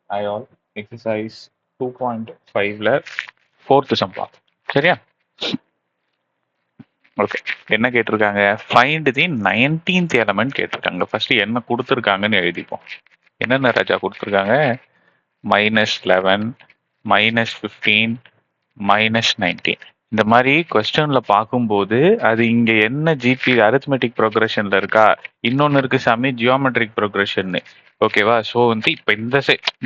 I all exercise 2.5ல fourth sum பார்ப்போம். சரியா? Okay. என்ன கேட்டிருக்காங்க? ஃபைண்ட் தி 19th எலமெண்ட் கேட்டிருக்காங்க. ஃபர்ஸ்ட் என்ன கொடுத்துருக்காங்கன்னு எழுதிப்போம். என்னென்ன ராஜா கொடுத்துருக்காங்க? -11, -15, -19. இந்த மாதிரி கொஸ்டின்ல பார்க்கும்போது அது இங்க என்ன ஜிபி அரித்மெட்டிக் ப்ரோக்ரஷன்ல இருக்கா, இன்னொன்னு இருக்கு சாமி ஜியோமெட்ரிக் ப்ரோக்ரஷன். ஓகேவா? ஸோ வந்து இப்போ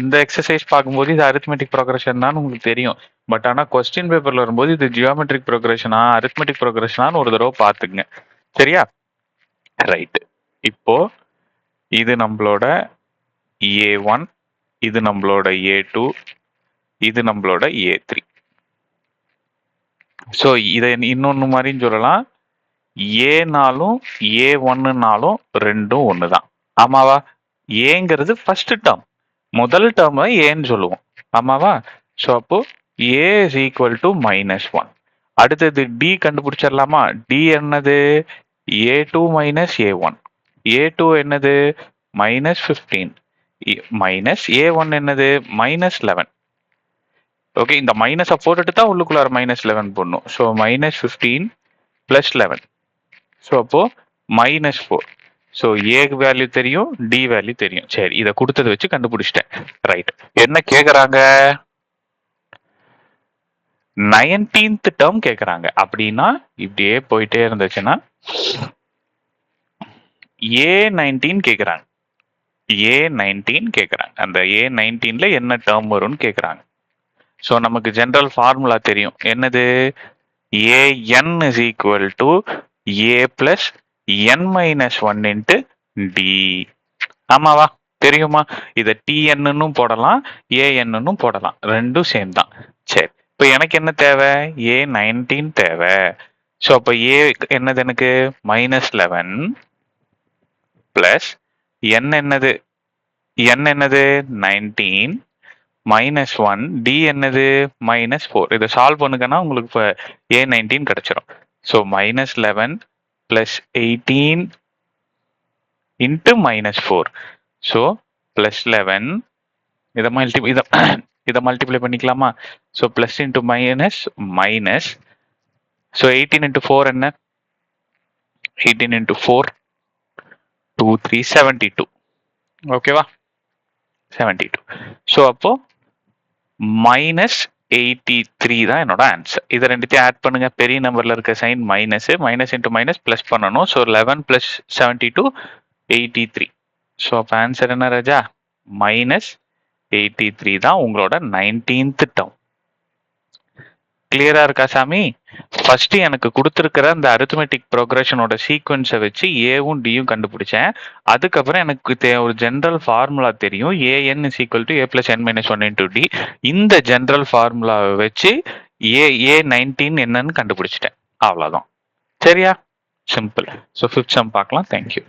இந்த எக்ஸசைஸ் பார்க்கும்போது இது அரித்மெட்டிக் ப்ரோக்ரஷன் தான் உங்களுக்கு தெரியும். பட் ஆனால் கொஸ்டின் பேப்பர்ல வரும்போது இது ஜியோமெட்ரிக் ப்ரோக்ரஷனா அரித்மெட்டிக் ப்ரோக்ரஷனான்னு ஒரு தடவை பார்த்துங்க. சரியா? ரைட். இப்போ இது நம்மளோட A1, இது நம்மளோட A2, இது நம்மளோட A3. ஸோ இதை இன்னொன்று மாதிரின்னு சொல்லலாம், ஏனாலும் A1னாலும் ரெண்டும் ஒன்று தான். ஆமாவா? ஏங்கிறது ஃபர்ஸ்ட் டேர்ம், முதல் டேர்ம் ஏன்னு சொல்லுவோம். ஆமாவா? ஸோ அப்போ ஏ இஸ் ஈக்குவல் டு -1. அடுத்தது டி கண்டுபிடிச்சிடலாமா? டி என்னது? A2 - A1. A2 என்னது? -15 மைனஸ் A1 என்னது? -11. ஓகே, இந்த மைனஸை போட்டுட்டு தான் உள்ளுக்குள்ளார -11 போடணும். ஸோ -15 + 11. ஸோ அப்போ -4. ஸோ ஏ வேல்யூ தெரியும், டி வேல்யூ தெரியும். சரி, இதை கொடுத்ததை வச்சு கண்டுபிடிச்சிட்டேன். ரைட். என்ன கேக்குறாங்க? 19th டேர்ம் கேக்குறாங்க. அப்படின்னா இப்படியே போயிட்டே இருந்துச்சுன்னா A19 கேக்குறாங்க. A19 கேக்குறாங்க. அந்த A19ல என்ன டேர்ம் வரும்னு கேக்குறாங்க. ஸோ நமக்கு ஜெனரல் ஃபார்முலா தெரியும். என்னது? AN is equal to A plus N - 1 into D. ஆமாவா? தெரியுமா? இதை TN போடலாம், AN போடலாம், ரெண்டும் சேம் தான். சரி, இப்போ எனக்கு என்ன தேவை? A19 தேவை. ஸோ அப்போ ஏ என்னது? எனக்கு -11 பிளஸ் N என்னது? N என்னது? 19 -1, டி என்னது? -4. இதை சால்வ் பண்ணுங்கன்னா உங்களுக்கு இப்போ A19 கிடைச்சிரும். So -11 + 18 into -4. ஸோ +11 இதை மல்டிப்ளை பண்ணிக்கலாமா? So plus into minus. So 18 into 4 என்ன? 18 இன்ட்டு 4 2 3 72. ஓகேவா? 72. ஸோ அப்போ -83 தான் என்னோட ஆன்சர். இதை ரெண்டுத்தையும் ஆட் பண்ணுங்க. பெரிய நம்பர்ல இருக்க sign minus, minus into minus plus பண்ணணும். ஸோ 11 + 72 83. ஸோ அப்போ ஆன்சர் என்ன ராஜா? -83 தான் உங்களோட 19th டேர்ம். கிளியரா இருக்கா சாமி? ஃபர்ஸ்ட் எனக்கு கொடுத்துருக்கிற அந்த அரித்மெட்டிக் ப்ரோக்ரஷனோட சீக்வன்ஸை வச்சு ஏவும் டியும் கண்டுபிடிச்சேன். அதுக்கப்புறம் எனக்கு ஒரு ஜென்ரல் ஃபார்முலா தெரியும், AN is equal to A + N - 1 into D. இந்த ஜென்ரல் ஃபார்முலாவை வச்சு A19 என்னன்னு கண்டுபிடிச்சிட்டேன். அவ்வளோதான். சரியா? சிம்பிள். ஸோ 5th சம் பார்க்கலாம். தேங்க்யூ.